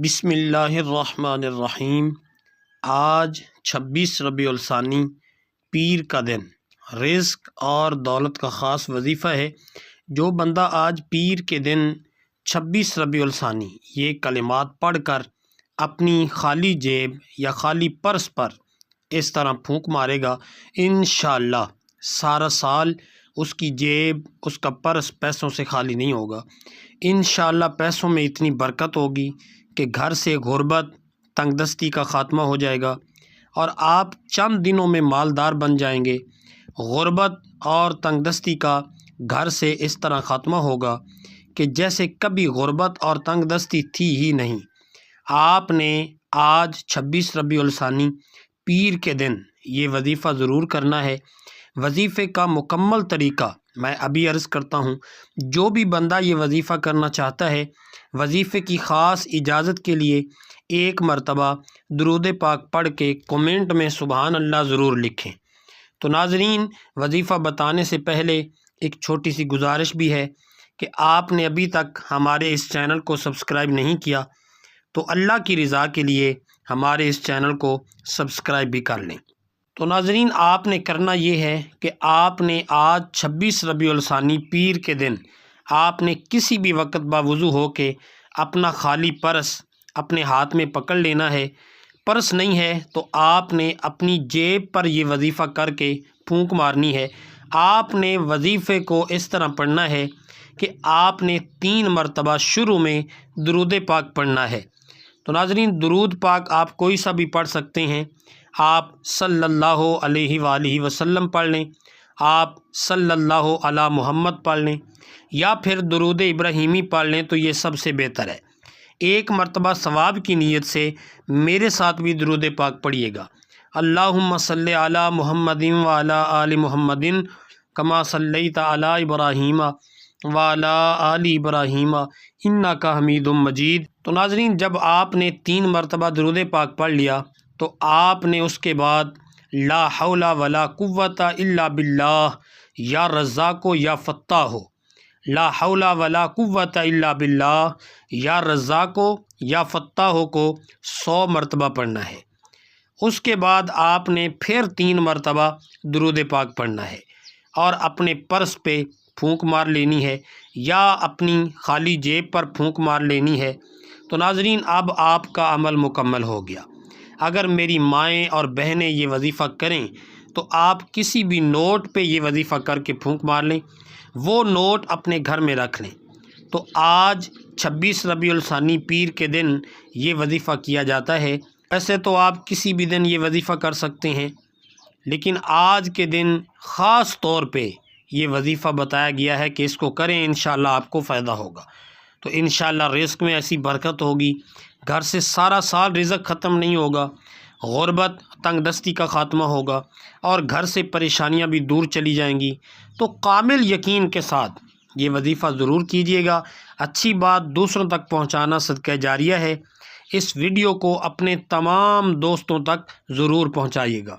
بسم اللہ الرحمن الرحیم۔ آج 26 ربیع الثانی پیر کا دن، رزق اور دولت کا خاص وظیفہ ہے۔ جو بندہ آج پیر کے دن 26 ربیع الثانی یہ کلمات پڑھ کر اپنی خالی جیب یا خالی پرس پر اس طرح پھونک مارے گا، انشاءاللہ سارا سال اس کی جیب، اس کا پرس پیسوں سے خالی نہیں ہوگا۔ انشاءاللہ پیسوں میں اتنی برکت ہوگی کہ گھر سے غربت، تنگ دستی کا خاتمہ ہو جائے گا اور آپ چند دنوں میں مالدار بن جائیں گے۔ غربت اور تنگ دستی کا گھر سے اس طرح خاتمہ ہوگا کہ جیسے کبھی غربت اور تنگ دستی تھی ہی نہیں۔ آپ نے آج 26 ربیع الثانی پیر کے دن یہ وظیفہ ضرور کرنا ہے۔ وظیفے کا مکمل طریقہ میں ابھی عرض کرتا ہوں۔ جو بھی بندہ یہ وظیفہ کرنا چاہتا ہے، وظیفے کی خاص اجازت کے لیے ایک مرتبہ درود پاک پڑھ کے کومنٹ میں سبحان اللہ ضرور لکھیں۔ تو ناظرین، وظیفہ بتانے سے پہلے ایک چھوٹی سی گزارش بھی ہے کہ آپ نے ابھی تک ہمارے اس چینل کو سبسکرائب نہیں کیا تو اللہ کی رضا کے لیے ہمارے اس چینل کو سبسکرائب بھی کر لیں۔ تو ناظرین، آپ نے کرنا یہ ہے کہ آپ نے آج 26 ربیع الثانی پیر کے دن آپ نے کسی بھی وقت باوضو ہو کے اپنا خالی پرس اپنے ہاتھ میں پکڑ لینا ہے۔ پرس نہیں ہے تو آپ نے اپنی جیب پر یہ وظیفہ کر کے پھونک مارنی ہے۔ آپ نے وظیفے کو اس طرح پڑھنا ہے کہ آپ نے 3 مرتبہ شروع میں درود پاک پڑھنا ہے۔ تو ناظرین، درود پاک آپ کوئی سا بھی پڑھ سکتے ہیں۔ آپ صلی اللہ علیہ وآلہ وسلم پڑھ لیں، آپ صلی اللہ علی محمد پڑھ لیں، یا پھر درود ابراہیمی پڑھ لیں تو یہ سب سے بہتر ہے۔ ایک مرتبہ ثواب کی نیت سے میرے ساتھ بھی درود پاک پڑھیے گا۔ اللہم صلی علی محمد وعلی آل محمد کما صلیت علی ابراہیم وعلی آل ابراہیم انک حمید مجید۔ تو ناظرین، جب آپ نے 3 مرتبہ درود پاک پڑھ لیا تو آپ نے اس کے بعد لا حول ولا قوت الا باللہ یا رزاق یا فتاح، لا حول ولا قوت الا باللہ یا رزاق یا فتاح کو 100 مرتبہ پڑھنا ہے۔ اس کے بعد آپ نے پھر 3 مرتبہ درود پاک پڑھنا ہے اور اپنے پرس پہ پھونک مار لینی ہے یا اپنی خالی جیب پر پھونک مار لینی ہے۔ تو ناظرین، اب آپ کا عمل مکمل ہو گیا۔ اگر میری مائیں اور بہنیں یہ وظیفہ کریں تو آپ کسی بھی نوٹ پہ یہ وظیفہ کر کے پھونک مار لیں، وہ نوٹ اپنے گھر میں رکھ لیں۔ تو آج 26 ربیع الثانی پیر کے دن یہ وظیفہ کیا جاتا ہے۔ ایسے تو آپ کسی بھی دن یہ وظیفہ کر سکتے ہیں، لیکن آج کے دن خاص طور پہ یہ وظیفہ بتایا گیا ہے کہ اس کو کریں، انشاءاللہ آپ کو فائدہ ہوگا۔ تو انشاءاللہ رزق میں ایسی برکت ہوگی، گھر سے سارا سال رزق ختم نہیں ہوگا، غربت، تنگ دستی کا خاتمہ ہوگا اور گھر سے پریشانیاں بھی دور چلی جائیں گی۔ تو کامل یقین کے ساتھ یہ وظیفہ ضرور کیجیے گا۔ اچھی بات دوسروں تک پہنچانا صدقہ جاریہ ہے۔ اس ویڈیو کو اپنے تمام دوستوں تک ضرور پہنچائیے گا۔